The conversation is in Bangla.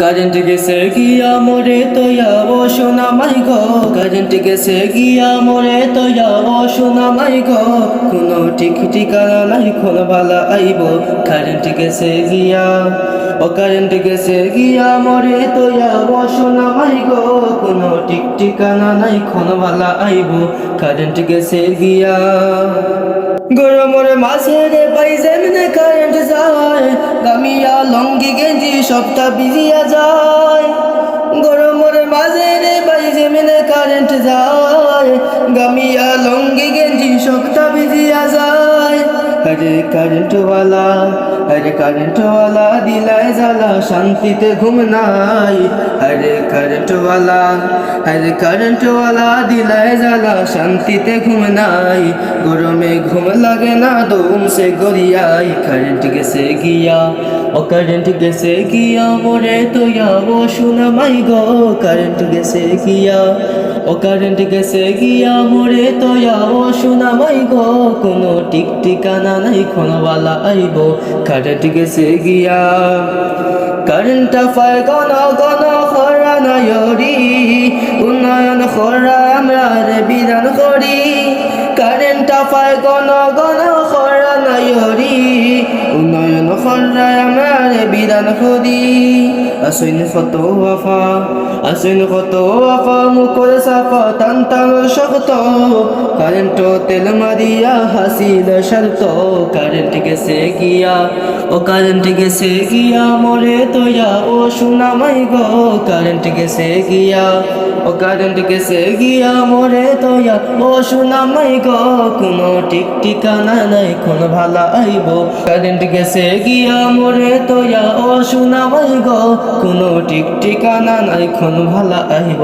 কারেন্ট গেছে গিয়া মোরে তৈয়া ও সোনা মাই গো, কারেন্ট গেছে গিয়া মোরে তৈয়া ও সোনা মাই গো, কোনো ঠিক ঠিকানা নাই কোন বালা আইব। কারেন্ট গেছে গিয়া, ও কারেন্ট গেছে গিয়া মোরে তৈয়া ও সোনা মাই গো, কোনো ঠিক ঠিকানা নাই কোন বালা আইব। কারেন্ট গেছে গিয়া গরমের মাঝে রে পাই যেমনে কারেন্ট যায়, গামিয়া লঙ্গি গেঞ্জি সবটা ভিজিয়া যায়। গরমের মাঝে রে পাই যেমনে কারেন্ট যায়, গামিয়া লঙ্গি গেঞ্জি সবটা ভিজিয়া যায়। আরে কারেন্টওয়ালা, আরে কারেন্টওয়ালা দিলায় জ্বালা, শান্তিতে ঘুম নাই। আরে কারেন্টওয়ালা, আরে কারেন্টওয়ালা দিলায় জ্বালা, শান্তিতে ঘুম নাই। গরমে ঘুম লাগে না দম সে গড়িয়াই। কারেন্ট গেছে গিয়া, ও কারেন্ট গেছে গিয়া মোরে তৈয়া ও সোনা মাই গো, কারেন্ট গেছে গিয়া, ও কারেন্ট গেছে গিয়া মোরে তৈয়া ও সোনা মাই গো, কোনো ঠিক ঠিকানা নাই কোনবালা আইব। কারেন্ট গেছে গিয়া কারেন্ট পায় গণ গণ খরা নায়রি, উন্নয়ন খরা আমরা রে বিধান করি। কারেন্ট পায় গণ গণ খরা নায়রি, উন্নয়ন খরা আমরা রে বিধান করি। আসইন কত আফা, আসইন কত আফা, মুখর সাফা টান টান শক্ত, কারেন্ট তেল মারিয়া হাসিল শর্ত। কারেন্ট গেছে গিয়া, ও কারেন্ট গেছে গিয়া মোরে তৈয়া ও সোনা মাই গো, কারেন্ট গেছে গিয়া, ও কারেন্ট গেছে গিয়া মোরে তৈয়া ও সোনা মাই গো, কোনো ঠিক ঠিকানা নাই কোন ভালা আইব। কারেন্ট গেছে গিয়া মোরে তৈয়া ও সোনা মাই গো, কোনো ঠিক ঠিকানা নাই কোন ভালা আইব।